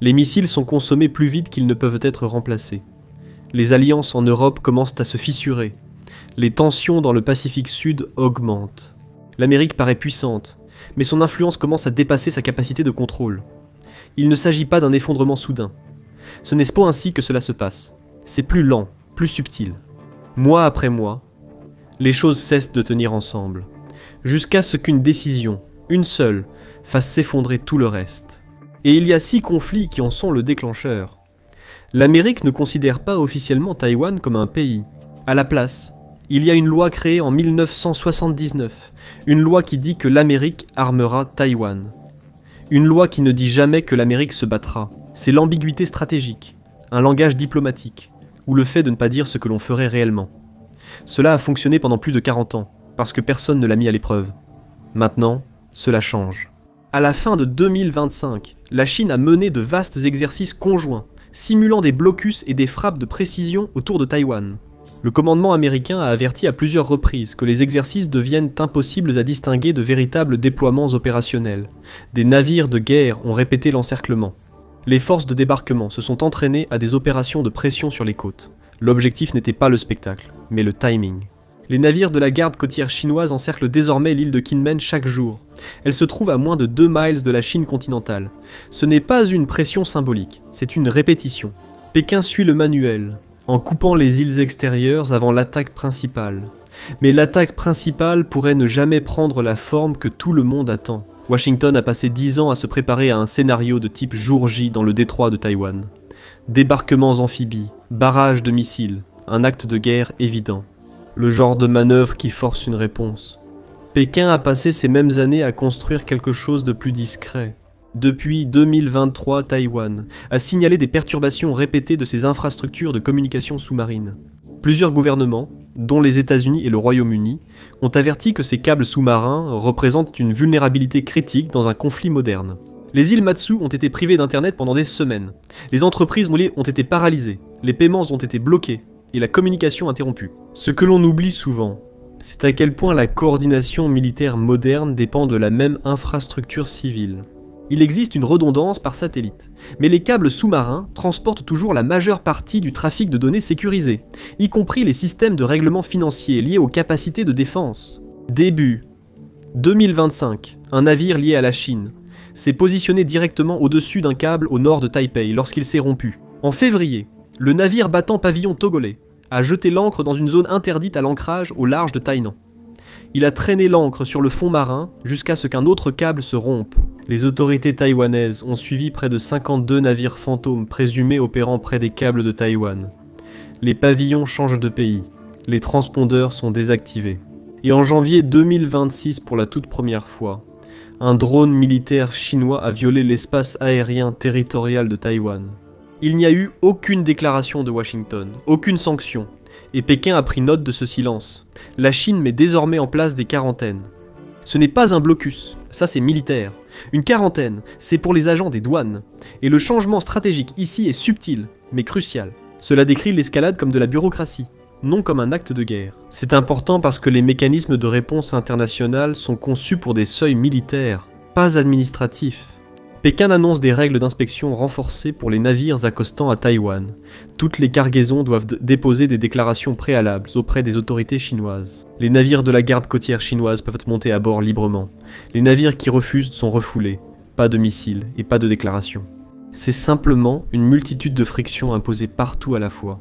Les missiles sont consommés plus vite qu'ils ne peuvent être remplacés. Les alliances en Europe commencent à se fissurer. Les tensions dans le Pacifique Sud augmentent. L'Amérique paraît puissante, mais son influence commence à dépasser sa capacité de contrôle. Il ne s'agit pas d'un effondrement soudain. Ce n'est pas ainsi que cela se passe. C'est plus lent, plus subtil. Mois après mois, les choses cessent de tenir ensemble, jusqu'à ce qu'une décision, une seule, fasse s'effondrer tout le reste. Et il y a 6 conflits qui en sont le déclencheur. L'Amérique ne considère pas officiellement Taïwan comme un pays. À la place, il y a une loi créée en 1979, une loi qui dit que l'Amérique armera Taïwan. Une loi qui ne dit jamais que l'Amérique se battra. C'est l'ambiguïté stratégique, un langage diplomatique, ou le fait de ne pas dire ce que l'on ferait réellement. Cela a fonctionné pendant plus de 40 ans, parce que personne ne l'a mis à l'épreuve. Maintenant, cela change. À la fin de 2025, la Chine a mené de vastes exercices conjoints, simulant des blocus et des frappes de précision autour de Taïwan. Le commandement américain a averti à plusieurs reprises que les exercices deviennent impossibles à distinguer de véritables déploiements opérationnels. Des navires de guerre ont répété l'encerclement. Les forces de débarquement se sont entraînées à des opérations de pression sur les côtes. L'objectif n'était pas le spectacle, mais le timing. Les navires de la garde côtière chinoise encerclent désormais l'île de Kinmen chaque jour. Elle se trouve à moins de 2 miles de la Chine continentale. Ce n'est pas une pression symbolique, c'est une répétition. Pékin suit le manuel, en coupant les îles extérieures avant l'attaque principale. Mais l'attaque principale pourrait ne jamais prendre la forme que tout le monde attend. Washington a passé 10 ans à se préparer à un scénario de type jour J dans le détroit de Taïwan. Débarquements amphibies, barrages de missiles, un acte de guerre évident. Le genre de manœuvre qui force une réponse. Pékin a passé ces mêmes années à construire quelque chose de plus discret. Depuis 2023, Taïwan a signalé des perturbations répétées de ses infrastructures de communication sous-marine. Plusieurs gouvernements, dont les États-Unis et le Royaume-Uni, ont averti que ces câbles sous-marins représentent une vulnérabilité critique dans un conflit moderne. Les îles Matsu ont été privées d'internet pendant des semaines. Les entreprises ont été paralysées, les paiements ont été bloqués et la communication interrompue. Ce que l'on oublie souvent, c'est à quel point la coordination militaire moderne dépend de la même infrastructure civile. Il existe une redondance par satellite, mais les câbles sous-marins transportent toujours la majeure partie du trafic de données sécurisé, y compris les systèmes de règlement financier liés aux capacités de défense. Début 2025, un navire lié à la Chine s'est positionné directement au-dessus d'un câble au nord de Taipei lorsqu'il s'est rompu. En février, le navire battant pavillon togolais a jeté l'ancre dans une zone interdite à l'ancrage au large de Tainan. Il a traîné l'ancre sur le fond marin jusqu'à ce qu'un autre câble se rompe. Les autorités taïwanaises ont suivi près de 52 navires fantômes présumés opérant près des câbles de Taïwan. Les pavillons changent de pays, les transpondeurs sont désactivés. Et en janvier 2026, pour la toute première fois, un drone militaire chinois a violé l'espace aérien territorial de Taïwan. Il n'y a eu aucune déclaration de Washington, aucune sanction, et Pékin a pris note de ce silence. La Chine met désormais en place des quarantaines. Ce n'est pas un blocus, ça c'est militaire. Une quarantaine, c'est pour les agents des douanes. Et le changement stratégique ici est subtil, mais crucial. Cela décrit l'escalade comme de la bureaucratie, non comme un acte de guerre. C'est important parce que les mécanismes de réponse internationale sont conçus pour des seuils militaires, pas administratifs. Pékin annonce des règles d'inspection renforcées pour les navires accostant à Taïwan. Toutes les cargaisons doivent déposer des déclarations préalables auprès des autorités chinoises. Les navires de la garde côtière chinoise peuvent monter à bord librement. Les navires qui refusent sont refoulés. Pas de missiles et pas de déclaration. C'est simplement une multitude de frictions imposées partout à la fois.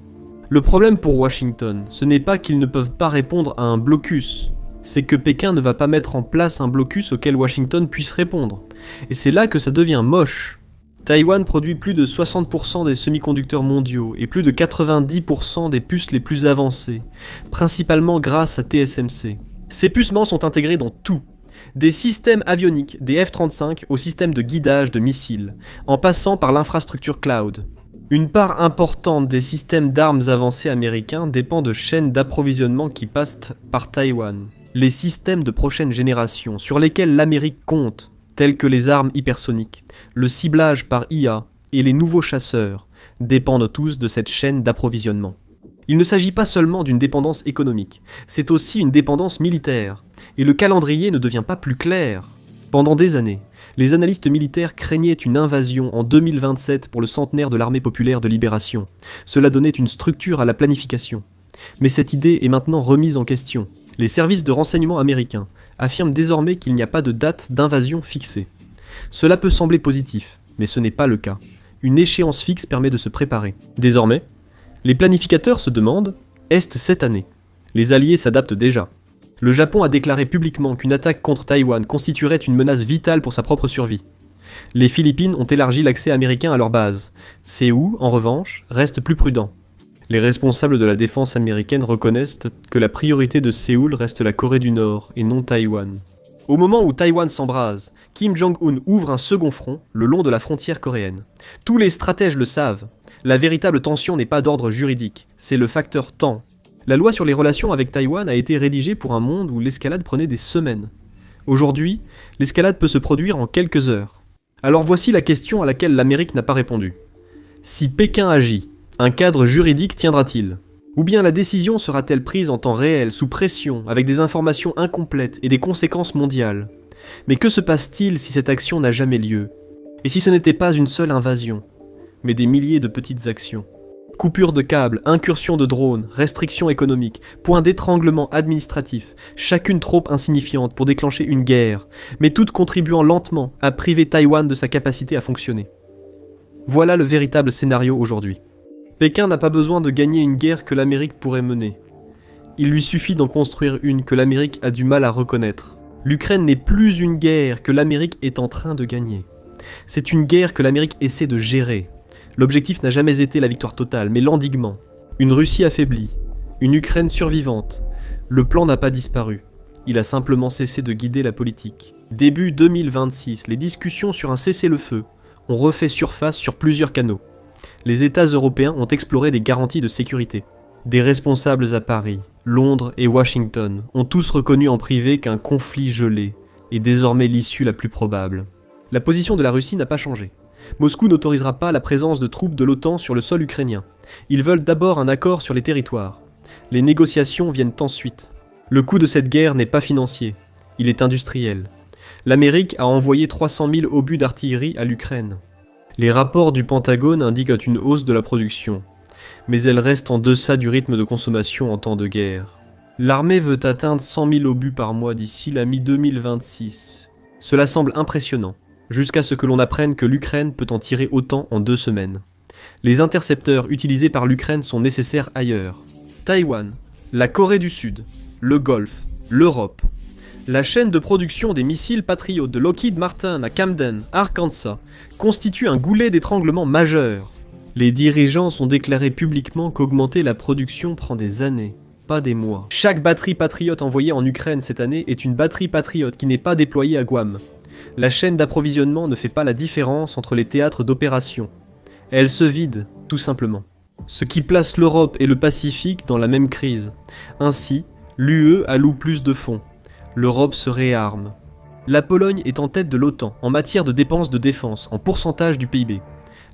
Le problème pour Washington, ce n'est pas qu'ils ne peuvent pas répondre à un blocus. C'est que Pékin ne va pas mettre en place un blocus auquel Washington puisse répondre. Et c'est là que ça devient moche. Taïwan produit plus de 60% des semi-conducteurs mondiaux et plus de 90% des puces les plus avancées, principalement grâce à TSMC. Ces pucements sont intégrés dans tout. Des systèmes avioniques, des F-35 au système de guidage de missiles, en passant par l'infrastructure cloud. Une part importante des systèmes d'armes avancés américains dépend de chaînes d'approvisionnement qui passent par Taïwan. Les systèmes de prochaine génération sur lesquels l'Amérique compte, tels que les armes hypersoniques, le ciblage par IA et les nouveaux chasseurs, dépendent tous de cette chaîne d'approvisionnement. Il ne s'agit pas seulement d'une dépendance économique, c'est aussi une dépendance militaire, et le calendrier ne devient pas plus clair. Pendant des années, Les analystes militaires craignaient une invasion en 2027 pour le centenaire de l'armée populaire de libération. Cela donnait une structure à la planification. Mais cette idée est maintenant remise en question. Les services de renseignement américains affirment désormais qu'il n'y a pas de date d'invasion fixée. Cela peut sembler positif, mais ce n'est pas le cas. Une échéance fixe permet de se préparer. Désormais, les planificateurs se demandent « Est cette année ?» Les alliés s'adaptent déjà. Le Japon a déclaré publiquement qu'une attaque contre Taïwan constituerait une menace vitale pour sa propre survie. Les Philippines ont élargi l'accès américain à leur base. Séoul, en revanche, reste plus prudent. Les responsables de la défense américaine reconnaissent que la priorité de Séoul reste la Corée du Nord et non Taïwan. Au moment où Taïwan s'embrase, Kim Jong-un ouvre un second front le long de la frontière coréenne. Tous les stratèges le savent. La véritable tension n'est pas d'ordre juridique, c'est le facteur temps. La loi sur les relations avec Taïwan a été rédigée pour un monde où l'escalade prenait des semaines. Aujourd'hui, l'escalade peut se produire en quelques heures. Alors voici la question à laquelle l'Amérique n'a pas répondu. Si Pékin agit, un cadre juridique tiendra-t-il ? Ou bien la décision sera-t-elle prise en temps réel, sous pression, avec des informations incomplètes et des conséquences mondiales ? Mais que se passe-t-il si cette action n'a jamais lieu ? Et si ce n'était pas une seule invasion, mais des milliers de petites actions ? Coupure de câbles, incursion de drones, restrictions économiques, points d'étranglement administratifs, chacune trop insignifiante pour déclencher une guerre, mais toutes contribuant lentement à priver Taïwan de sa capacité à fonctionner. Voilà le véritable scénario aujourd'hui. Pékin n'a pas besoin de gagner une guerre que l'Amérique pourrait mener. Il lui suffit d'en construire une que l'Amérique a du mal à reconnaître. L'Ukraine n'est plus une guerre que l'Amérique est en train de gagner. C'est une guerre que l'Amérique essaie de gérer. L'objectif n'a jamais été la victoire totale, mais l'endiguement. Une Russie affaiblie, une Ukraine survivante. Le plan n'a pas disparu. Il a simplement cessé de guider la politique. Début 2026, les discussions sur un cessez-le-feu ont refait surface sur plusieurs canaux. Les États européens ont exploré des garanties de sécurité. Des responsables à Paris, Londres et Washington ont tous reconnu en privé qu'un conflit gelé est désormais l'issue la plus probable. La position de la Russie n'a pas changé. Moscou n'autorisera pas la présence de troupes de l'OTAN sur le sol ukrainien. Ils veulent d'abord un accord sur les territoires. Les négociations viennent ensuite. Le coût de cette guerre n'est pas financier, il est industriel. L'Amérique a envoyé 300 000 obus d'artillerie à l'Ukraine. Les rapports du Pentagone indiquent une hausse de la production, mais elle reste en deçà du rythme de consommation en temps de guerre. L'armée veut atteindre 100 000 obus par mois d'ici la mi-2026. Cela semble impressionnant, jusqu'à ce que l'on apprenne que l'Ukraine peut en tirer autant en 2 semaines. Les intercepteurs utilisés par l'Ukraine sont nécessaires ailleurs. Taïwan, la Corée du Sud, le Golfe, l'Europe. La chaîne de production des missiles Patriot de Lockheed Martin à Camden, Arkansas, constitue un goulet d'étranglement majeur. Les dirigeants ont déclaré publiquement qu'augmenter la production prend des années, pas des mois. Chaque batterie Patriot envoyée en Ukraine cette année est une batterie Patriot qui n'est pas déployée à Guam. La chaîne d'approvisionnement ne fait pas la différence entre les théâtres d'opération. Elle se vide, tout simplement. Ce qui place l'Europe et le Pacifique dans la même crise. Ainsi, l'UE alloue plus de fonds. L'Europe se réarme. La Pologne est en tête de l'OTAN en matière de dépenses de défense en pourcentage du PIB.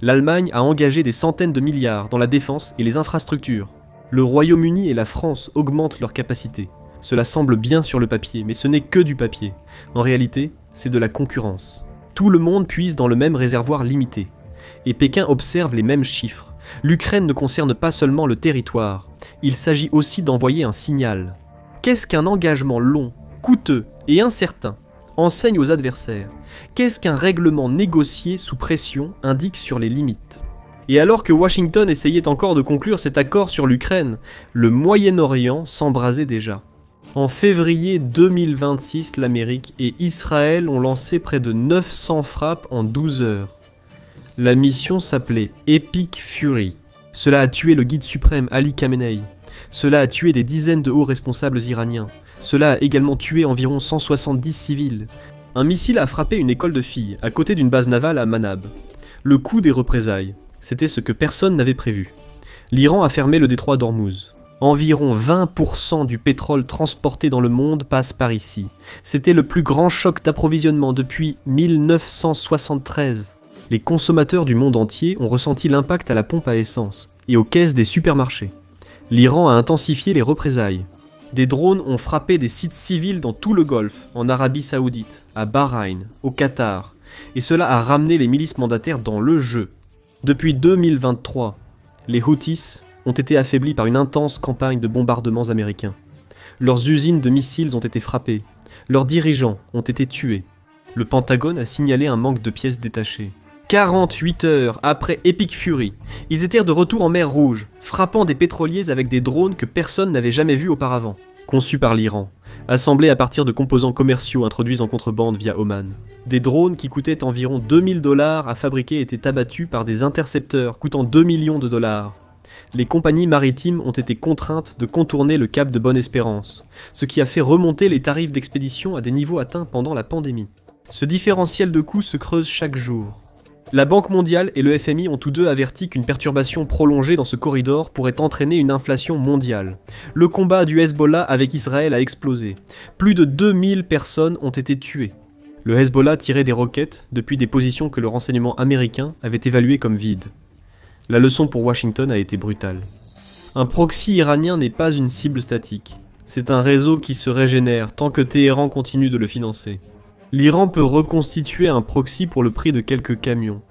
L'Allemagne a engagé des centaines de milliards dans la défense et les infrastructures. Le Royaume-Uni et la France augmentent leurs capacités. Cela semble bien sur le papier, mais ce n'est que du papier. En réalité, c'est de la concurrence. Tout le monde puise dans le même réservoir limité. Et Pékin observe les mêmes chiffres. L'Ukraine ne concerne pas seulement le territoire, il s'agit aussi d'envoyer un signal. Qu'est-ce qu'un engagement long, coûteux et incertain enseigne aux adversaires? Qu'est-ce qu'un règlement négocié sous pression indique sur les limites? Et alors que Washington essayait encore de conclure cet accord sur l'Ukraine, le Moyen-Orient s'embrasait déjà. En février 2026, l'Amérique et Israël ont lancé près de 900 frappes en 12 heures. La mission s'appelait Epic Fury. Cela a tué le guide suprême Ali Khamenei. Cela a tué des dizaines de hauts responsables iraniens. Cela a également tué environ 170 civils. Un missile a frappé une école de filles, à côté d'une base navale à Manab. Le coût des représailles, c'était ce que personne n'avait prévu. L'Iran a fermé le détroit d'Ormuz. Environ 20% du pétrole transporté dans le monde passe par ici. C'était le plus grand choc d'approvisionnement depuis 1973. Les consommateurs du monde entier ont ressenti l'impact à la pompe à essence et aux caisses des supermarchés. L'Iran a intensifié les représailles. Des drones ont frappé des sites civils dans tout le Golfe, en Arabie Saoudite, à Bahreïn, au Qatar. et cela a ramené les milices mandataires dans le jeu. Depuis 2023, les Houthis ont été affaiblis par une intense campagne de bombardements américains. Leurs usines de missiles ont été frappées, leurs dirigeants ont été tués. Le Pentagone a signalé un manque de pièces détachées. 48 heures après Epic Fury, ils étaient de retour en mer Rouge, frappant des pétroliers avec des drones que personne n'avait jamais vus auparavant. Conçus par l'Iran, assemblés à partir de composants commerciaux introduits en contrebande via Oman. Des drones qui coûtaient environ 2000 $ à fabriquer étaient abattus par des intercepteurs coûtant 2 millions de $. Les compagnies maritimes ont été contraintes de contourner le cap de Bonne-Espérance, ce qui a fait remonter les tarifs d'expédition à des niveaux atteints pendant la pandémie. Ce différentiel de coûts se creuse chaque jour. La Banque mondiale et le FMI ont tous deux averti qu'une perturbation prolongée dans ce corridor pourrait entraîner une inflation mondiale. Le combat du Hezbollah avec Israël a explosé. Plus de 2000 personnes ont été tuées. Le Hezbollah tirait des roquettes depuis des positions que le renseignement américain avait évaluées comme vides. La leçon pour Washington a été brutale. Un proxy iranien n'est pas une cible statique. C'est un réseau qui se régénère tant que Téhéran continue de le financer. L'Iran peut reconstituer un proxy pour le prix de quelques camions.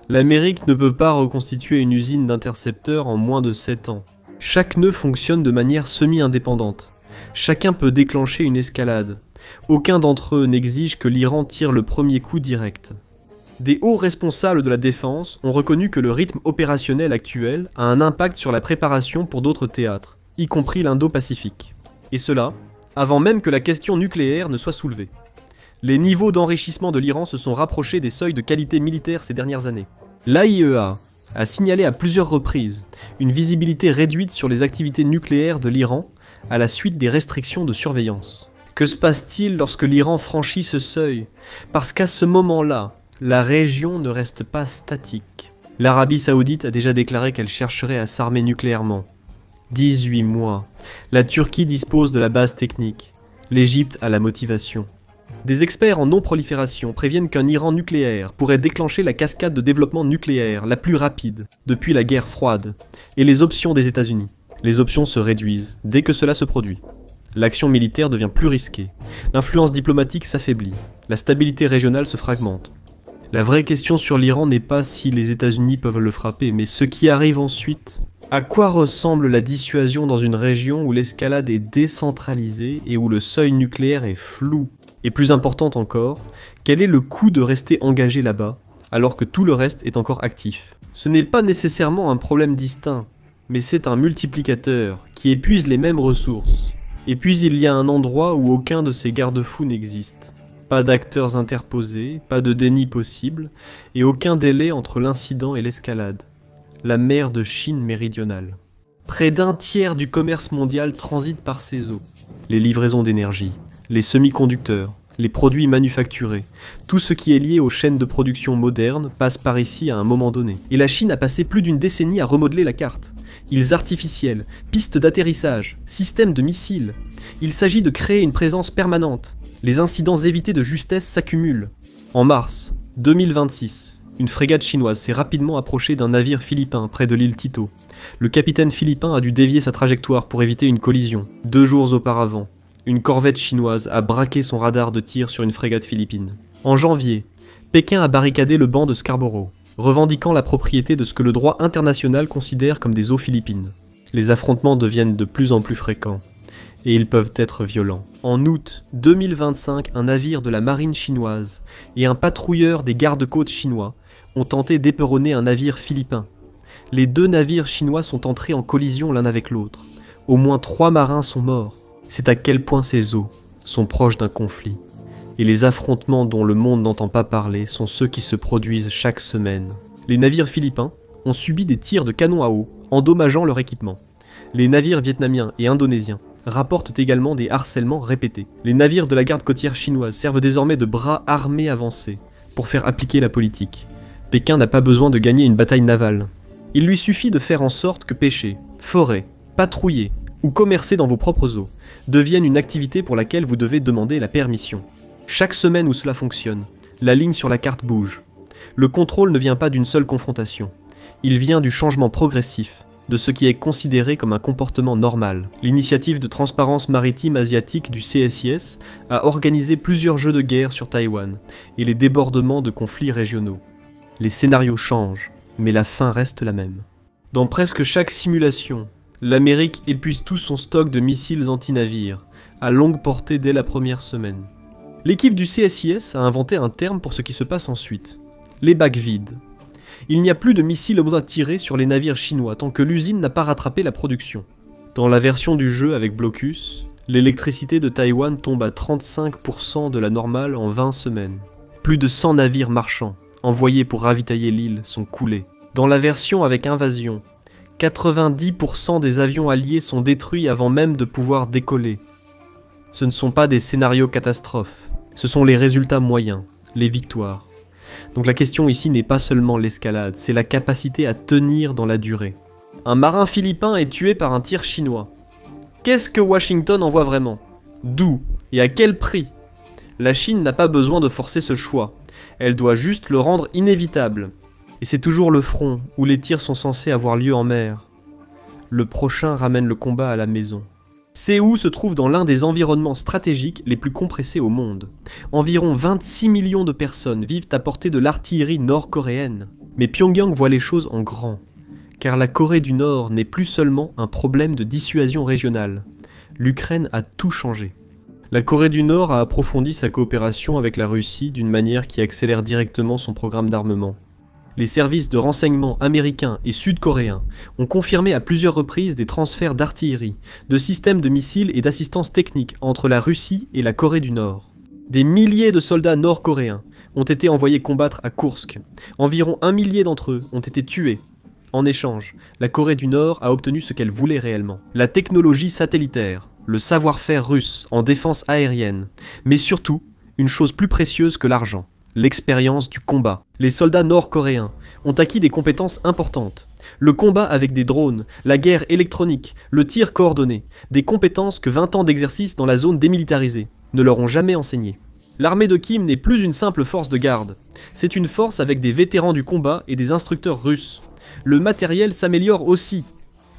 L'Amérique ne peut pas reconstituer une usine d'intercepteurs en moins de 7 ans. Chaque nœud fonctionne de manière semi-indépendante. Chacun peut déclencher une escalade. Aucun d'entre eux n'exige que l'Iran tire le premier coup direct. Des hauts responsables de la défense ont reconnu que le rythme opérationnel actuel a un impact sur la préparation pour d'autres théâtres, y compris l'Indo-Pacifique. Et cela, avant même que la question nucléaire ne soit soulevée. Les niveaux d'enrichissement de l'Iran se sont rapprochés des seuils de qualité militaire ces dernières années. L'AIEA a signalé à plusieurs reprises une visibilité réduite sur les activités nucléaires de l'Iran à la suite des restrictions de surveillance. Que se passe-t-il lorsque l'Iran franchit ce seuil? Parce qu'à ce moment-là, la région ne reste pas statique. L'Arabie Saoudite a déjà déclaré qu'elle chercherait à s'armer nucléairement. 18 mois. La Turquie dispose de la base technique. L'Égypte a la motivation. Des experts en non-prolifération préviennent qu'un Iran nucléaire pourrait déclencher la cascade de développement nucléaire la plus rapide depuis la guerre froide, et les options des États-Unis. Les options se réduisent dès que cela se produit. L'action militaire devient plus risquée, l'influence diplomatique s'affaiblit, la stabilité régionale se fragmente. La vraie question sur l'Iran n'est pas si les États-Unis peuvent le frapper, mais ce qui arrive ensuite. À quoi ressemble la dissuasion dans une région où l'escalade est décentralisée et où le seuil nucléaire est flou? Et plus importante encore, quel est le coût de rester engagé là-bas, alors que tout le reste est encore actif? Ce n'est pas nécessairement un problème distinct, mais c'est un multiplicateur qui épuise les mêmes ressources. Et puis il y a un endroit où aucun de ces garde-fous n'existe. Pas d'acteurs interposés, pas de déni possible, et aucun délai entre l'incident et l'escalade. La mer de Chine méridionale. Près d'un tiers du commerce mondial transite par ces eaux. Les livraisons d'énergie, les semi-conducteurs, les produits manufacturés, tout ce qui est lié aux chaînes de production modernes passe par ici à un moment donné. Et la Chine a passé plus d'une décennie à remodeler la carte. Îles artificielles, pistes d'atterrissage, systèmes de missiles. Il s'agit de créer une présence permanente. Les incidents évités de justesse s'accumulent. En mars 2026, une frégate chinoise s'est rapidement approchée d'un navire philippin près de l'île Tito. Le capitaine philippin a dû dévier sa trajectoire pour éviter une collision. 2 jours auparavant, une corvette chinoise a braqué son radar de tir sur une frégate philippine. En janvier, Pékin a barricadé le banc de Scarborough, revendiquant la propriété de ce que le droit international considère comme des eaux philippines. Les affrontements deviennent de plus en plus fréquents, et ils peuvent être violents. En août 2025, un navire de la marine chinoise et un patrouilleur des gardes-côtes chinois ont tenté d'éperonner un navire philippin. Les 2 navires chinois sont entrés en collision l'un avec l'autre. Au moins 3 marins sont morts. C'est à quel point ces eaux sont proches d'un conflit. Et les affrontements dont le monde n'entend pas parler sont ceux qui se produisent chaque semaine. Les navires philippins ont subi des tirs de canon à eau, endommageant leur équipement. Les navires vietnamiens et indonésiens rapportent également des harcèlements répétés. Les navires de la garde côtière chinoise servent désormais de bras armés avancés pour faire appliquer la politique. Pékin n'a pas besoin de gagner une bataille navale. Il lui suffit de faire en sorte que pêcher, forer, patrouiller ou commercer dans vos propres eaux deviennent une activité pour laquelle vous devez demander la permission. Chaque semaine où cela fonctionne, la ligne sur la carte bouge. Le contrôle ne vient pas d'une seule confrontation. Il vient du changement progressif de ce qui est considéré comme un comportement normal. L'initiative de transparence maritime asiatique du CSIS a organisé plusieurs jeux de guerre sur Taïwan et les débordements de conflits régionaux. Les scénarios changent, mais la fin reste la même. Dans presque chaque simulation, l'Amérique épuise tout son stock de missiles anti-navires, à longue portée dès la première semaine. L'équipe du CSIS a inventé un terme pour ce qui se passe ensuite. Les bacs vides. Il n'y a plus de missiles à tirer sur les navires chinois tant que l'usine n'a pas rattrapé la production. Dans la version du jeu avec Blocus, l'électricité de Taïwan tombe à 35% de la normale en 20 semaines. Plus de 100 navires marchands, envoyés pour ravitailler l'île, sont coulés. Dans la version avec Invasion, 90% des avions alliés sont détruits avant même de pouvoir décoller. Ce ne sont pas des scénarios catastrophes, ce sont les résultats moyens, les victoires. Donc la question ici n'est pas seulement l'escalade, c'est la capacité à tenir dans la durée. Un marin philippin est tué par un tir chinois. Qu'est-ce que Washington envoie vraiment? D'où? Et à quel prix? La Chine n'a pas besoin de forcer ce choix, elle doit juste le rendre inévitable. Et c'est toujours le front, où les tirs sont censés avoir lieu en mer. Le prochain ramène le combat à la maison. Séoul se trouve dans l'un des environnements stratégiques les plus compressés au monde. Environ 26 millions de personnes vivent à portée de l'artillerie nord-coréenne. Mais Pyongyang voit les choses en grand, car la Corée du Nord n'est plus seulement un problème de dissuasion régionale. L'Ukraine a tout changé. La Corée du Nord a approfondi sa coopération avec la Russie d'une manière qui accélère directement son programme d'armement. Les services de renseignement américains et sud-coréens ont confirmé à plusieurs reprises des transferts d'artillerie, de systèmes de missiles et d'assistance technique entre la Russie et la Corée du Nord. Des milliers de soldats nord-coréens ont été envoyés combattre à Koursk. Environ 1 millier d'entre eux ont été tués. En échange, la Corée du Nord a obtenu ce qu'elle voulait réellement. La technologie satellitaire, le savoir-faire russe en défense aérienne, mais surtout, une chose plus précieuse que l'argent. L'expérience du combat. Les soldats nord-coréens ont acquis des compétences importantes. Le combat avec des drones, la guerre électronique, le tir coordonné, des compétences que 20 ans d'exercice dans la zone démilitarisée ne leur ont jamais enseignées. L'armée de Kim n'est plus une simple force de garde. C'est une force avec des vétérans du combat et des instructeurs russes. Le matériel s'améliore aussi.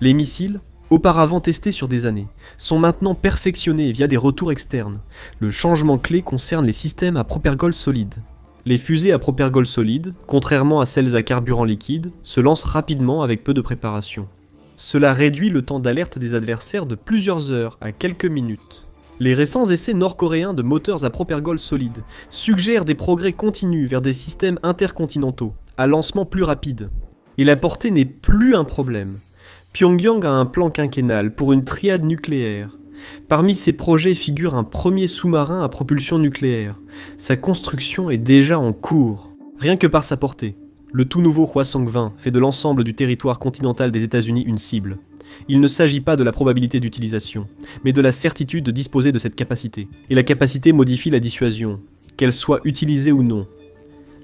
Les missiles, auparavant testés sur des années, sont maintenant perfectionnés via des retours externes. Le changement clé concerne les systèmes à propergol solide. Les fusées à propergol solide, contrairement à celles à carburant liquide, se lancent rapidement avec peu de préparation. Cela réduit le temps d'alerte des adversaires de plusieurs heures à quelques minutes. Les récents essais nord-coréens de moteurs à propergol solide suggèrent des progrès continus vers des systèmes intercontinentaux, à lancement plus rapide. Et la portée n'est plus un problème. Pyongyang a un plan quinquennal pour une triade nucléaire. Parmi ces projets figure un premier sous-marin à propulsion nucléaire. Sa construction est déjà en cours. Rien que par sa portée, le tout nouveau Hwasong-20 fait de l'ensemble du territoire continental des États-Unis une cible. Il ne s'agit pas de la probabilité d'utilisation, mais de la certitude de disposer de cette capacité. Et la capacité modifie la dissuasion, qu'elle soit utilisée ou non.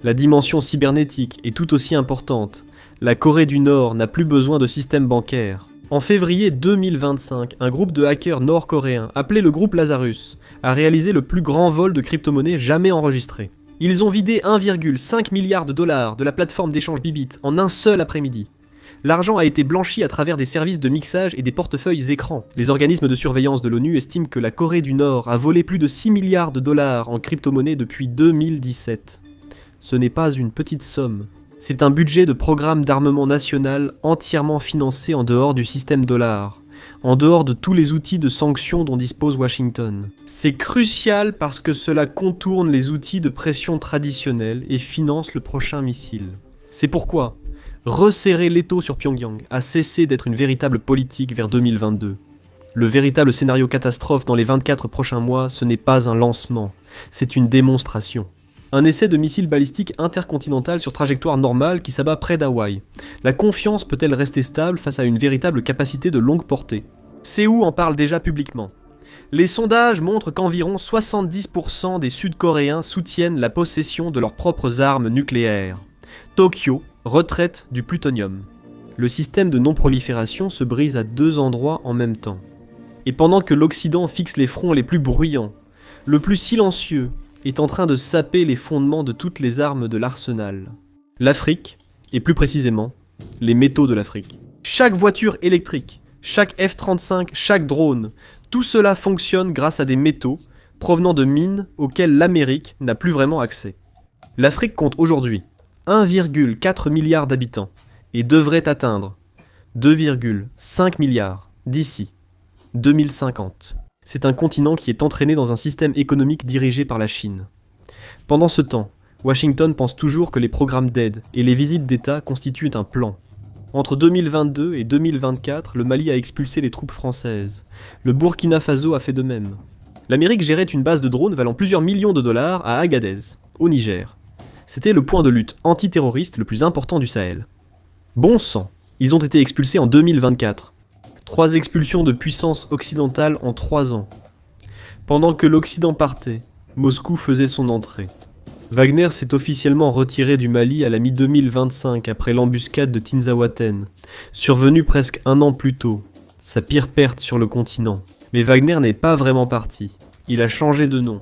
La dimension cybernétique est tout aussi importante. La Corée du Nord n'a plus besoin de système bancaire. En février 2025, un groupe de hackers nord-coréens, appelé le groupe Lazarus, a réalisé le plus grand vol de crypto-monnaies jamais enregistré. Ils ont vidé 1,5 milliard de dollars de la plateforme d'échange Bybit en un seul après-midi. L'argent a été blanchi à travers des services de mixage et des portefeuilles écrans. Les organismes de surveillance de l'ONU estiment que la Corée du Nord a volé plus de 6 milliards de dollars en crypto-monnaies depuis 2017. Ce n'est pas une petite somme. C'est un budget de programme d'armement national entièrement financé en dehors du système dollar, en dehors de tous les outils de sanctions dont dispose Washington. C'est crucial parce que cela contourne les outils de pression traditionnels et finance le prochain missile. C'est pourquoi resserrer l'étau sur Pyongyang a cessé d'être une véritable politique vers 2022. Le véritable scénario catastrophe dans les 24 prochains mois, ce n'est pas un lancement, c'est une démonstration. Un essai de missile balistique intercontinental sur trajectoire normale qui s'abat près d'Hawaï. La confiance peut-elle rester stable face à une véritable capacité de longue portée? Séoul en parle déjà publiquement. Les sondages montrent qu'environ 70% des Sud-Coréens soutiennent la possession de leurs propres armes nucléaires. Tokyo, retraite du plutonium. Le système de non-prolifération se brise à 2 endroits en même temps. Et pendant que l'Occident fixe les fronts les plus bruyants, le plus silencieux est en train de saper les fondements de toutes les armes de l'arsenal. L'Afrique, et plus précisément, les métaux de l'Afrique. Chaque voiture électrique, chaque F-35, chaque drone, tout cela fonctionne grâce à des métaux provenant de mines auxquelles l'Amérique n'a plus vraiment accès. L'Afrique compte aujourd'hui 1,4 milliard d'habitants et devrait atteindre 2,5 milliards d'ici 2050. C'est un continent qui est entraîné dans un système économique dirigé par la Chine. Pendant ce temps, Washington pense toujours que les programmes d'aide et les visites d'État constituent un plan. Entre 2022 et 2024, le Mali a expulsé les troupes françaises. Le Burkina Faso a fait de même. L'Amérique gérait une base de drones valant plusieurs millions de dollars à Agadez, au Niger. C'était le point de lutte antiterroriste le plus important du Sahel. Bon sang, ils ont été expulsés en 2024. 3 expulsions de puissance occidentale en 3 ans. Pendant que l'Occident partait, Moscou faisait son entrée. Wagner s'est officiellement retiré du Mali à la mi-2025 après l'embuscade de Tinzaouaten, survenue presque un an plus tôt, sa pire perte sur le continent. Mais Wagner n'est pas vraiment parti, il a changé de nom.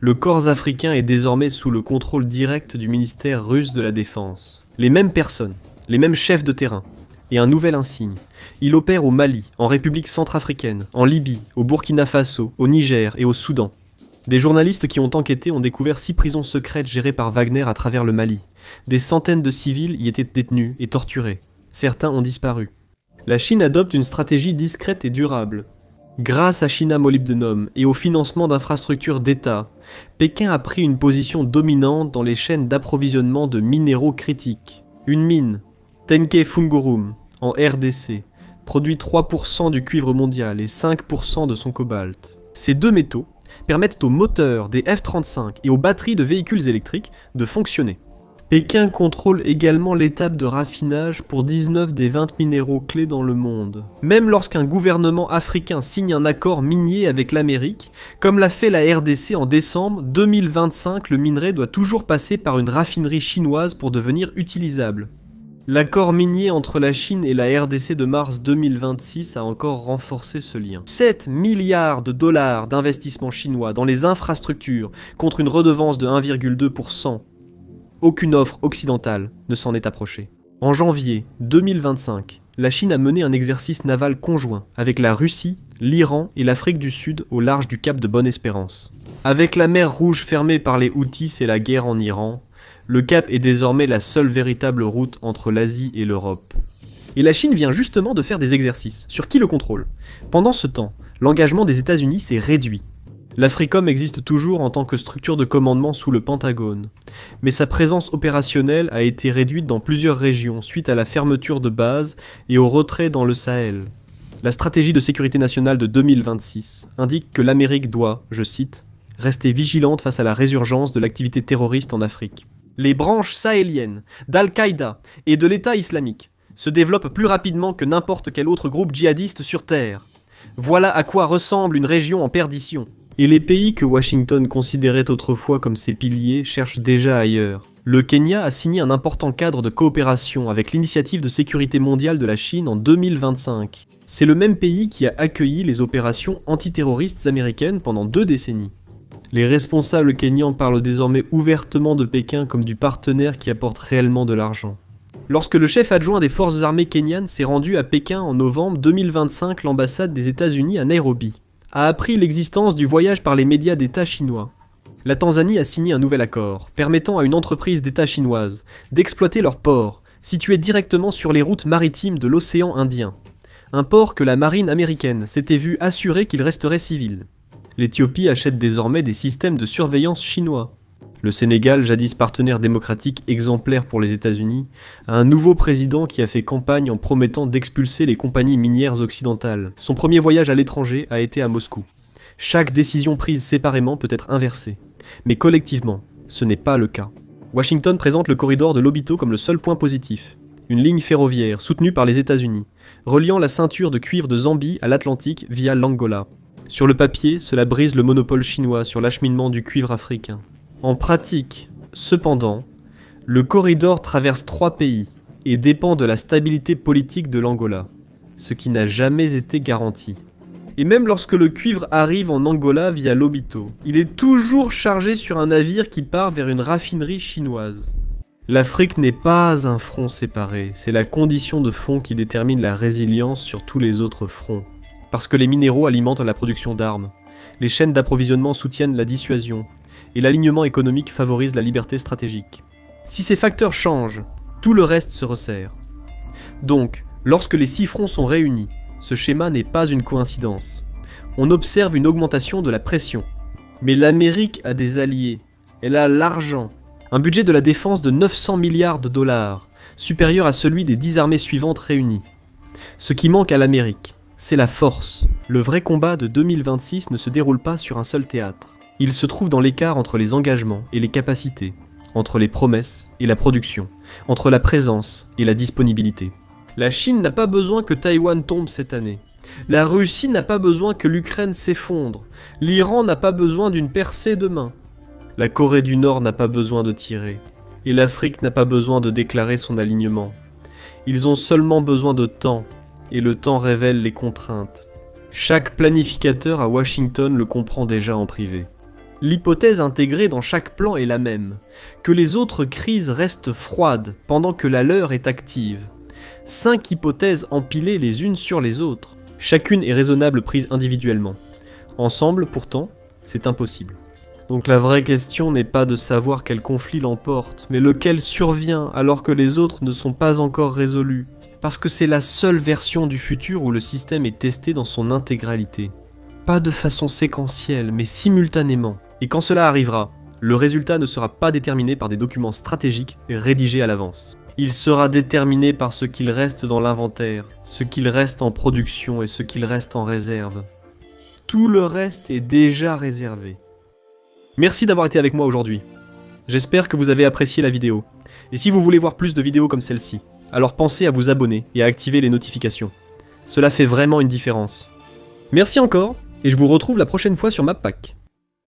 Le corps africain est désormais sous le contrôle direct du ministère russe de la Défense. Les mêmes personnes, les mêmes chefs de terrain, et un nouvel insigne. Il opère au Mali, en République centrafricaine, en Libye, au Burkina Faso, au Niger et au Soudan. Des journalistes qui ont enquêté ont découvert 6 prisons secrètes gérées par Wagner à travers le Mali. Des centaines de civils y étaient détenus et torturés. Certains ont disparu. La Chine adopte une stratégie discrète et durable. Grâce à China Molybdenum et au financement d'infrastructures d'État, Pékin a pris une position dominante dans les chaînes d'approvisionnement de minéraux critiques. Une mine, Tenke Fungurum, en RDC, produit 3% du cuivre mondial et 5% de son cobalt. Ces 2 métaux permettent aux moteurs des F-35 et aux batteries de véhicules électriques de fonctionner. Pékin contrôle également l'étape de raffinage pour 19 des 20 minéraux clés dans le monde. Même lorsqu'un gouvernement africain signe un accord minier avec l'Amérique, comme l'a fait la RDC en décembre 2025, le minerai doit toujours passer par une raffinerie chinoise pour devenir utilisable. L'accord minier entre la Chine et la RDC de mars 2026 a encore renforcé ce lien. 7 milliards de dollars d'investissement chinois dans les infrastructures contre une redevance de 1,2%. Aucune offre occidentale ne s'en est approchée. En janvier 2025, la Chine a mené un exercice naval conjoint avec la Russie, l'Iran et l'Afrique du Sud au large du cap de Bonne-Espérance. Avec la mer Rouge fermée par les Houthis et la guerre en Iran, le cap est désormais la seule véritable route entre l'Asie et l'Europe. Et la Chine vient justement de faire des exercices. Sur qui le contrôle? Pendant ce temps, l'engagement des États-Unis s'est réduit. L'Africom existe toujours en tant que structure de commandement sous le Pentagone, mais sa présence opérationnelle a été réduite dans plusieurs régions suite à la fermeture de bases et au retrait dans le Sahel. La stratégie de sécurité nationale de 2026 indique que l'Amérique doit, je cite, « rester vigilante face à la résurgence de l'activité terroriste en Afrique ». Les branches sahéliennes d'Al-Qaïda et de l'État islamique se développent plus rapidement que n'importe quel autre groupe djihadiste sur Terre. Voilà à quoi ressemble une région en perdition. Et les pays que Washington considérait autrefois comme ses piliers cherchent déjà ailleurs. Le Kenya a signé un important cadre de coopération avec l'Initiative de sécurité mondiale de la Chine en 2025. C'est le même pays qui a accueilli les opérations antiterroristes américaines pendant 2 décennies. Les responsables kenyans parlent désormais ouvertement de Pékin comme du partenaire qui apporte réellement de l'argent. Lorsque le chef adjoint des forces armées kenyanes s'est rendu à Pékin en novembre 2025, l'ambassade des États-Unis à Nairobi a appris l'existence du voyage par les médias d'État chinois. La Tanzanie a signé un nouvel accord, permettant à une entreprise d'État chinoise d'exploiter leur port, situé directement sur les routes maritimes de l'océan Indien. Un port que la marine américaine s'était vue assurer qu'il resterait civil. L'Éthiopie achète désormais des systèmes de surveillance chinois. Le Sénégal, jadis partenaire démocratique exemplaire pour les États-Unis, a un nouveau président qui a fait campagne en promettant d'expulser les compagnies minières occidentales. Son premier voyage à l'étranger a été à Moscou. Chaque décision prise séparément peut être inversée, mais collectivement, ce n'est pas le cas. Washington présente le corridor de Lobito comme le seul point positif. Une ligne ferroviaire soutenue par les États-Unis, reliant la ceinture de cuivre de Zambie à l'Atlantique via l'Angola. Sur le papier, cela brise le monopole chinois sur l'acheminement du cuivre africain. En pratique, cependant, le corridor traverse 3 pays et dépend de la stabilité politique de l'Angola, ce qui n'a jamais été garanti. Et même lorsque le cuivre arrive en Angola via Lobito, il est toujours chargé sur un navire qui part vers une raffinerie chinoise. L'Afrique n'est pas un front séparé, c'est la condition de fond qui détermine la résilience sur tous les autres fronts. Parce que les minéraux alimentent la production d'armes, les chaînes d'approvisionnement soutiennent la dissuasion, et l'alignement économique favorise la liberté stratégique. Si ces facteurs changent, tout le reste se resserre. Donc, lorsque les 6 fronts sont réunis, ce schéma n'est pas une coïncidence. On observe une augmentation de la pression. Mais l'Amérique a des alliés, elle a l'argent. Un budget de la défense de 900 milliards de dollars, supérieur à celui des 10 armées suivantes réunies. Ce qui manque à l'Amérique, c'est la force. Le vrai combat de 2026 ne se déroule pas sur un seul théâtre. Il se trouve dans l'écart entre les engagements et les capacités, entre les promesses et la production, entre la présence et la disponibilité. La Chine n'a pas besoin que Taïwan tombe cette année. La Russie n'a pas besoin que l'Ukraine s'effondre. L'Iran n'a pas besoin d'une percée demain. La Corée du Nord n'a pas besoin de tirer. Et l'Afrique n'a pas besoin de déclarer son alignement. Ils ont seulement besoin de temps, et le temps révèle les contraintes. Chaque planificateur à Washington le comprend déjà en privé. L'hypothèse intégrée dans chaque plan est la même, que les autres crises restent froides pendant que la leur est active. 5 hypothèses empilées les unes sur les autres. Chacune est raisonnable prise individuellement. Ensemble, pourtant, c'est impossible. Donc la vraie question n'est pas de savoir quel conflit l'emporte, mais lequel survient alors que les autres ne sont pas encore résolus. Parce que c'est la seule version du futur où le système est testé dans son intégralité. Pas de façon séquentielle, mais simultanément. Et quand cela arrivera, le résultat ne sera pas déterminé par des documents stratégiques rédigés à l'avance. Il sera déterminé par ce qu'il reste dans l'inventaire, ce qu'il reste en production et ce qu'il reste en réserve. Tout le reste est déjà réservé. Merci d'avoir été avec moi aujourd'hui. J'espère que vous avez apprécié la vidéo. Et si vous voulez voir plus de vidéos comme celle-ci, alors pensez à vous abonner et à activer les notifications. Cela fait vraiment une différence. Merci encore, et je vous retrouve la prochaine fois sur MapPack.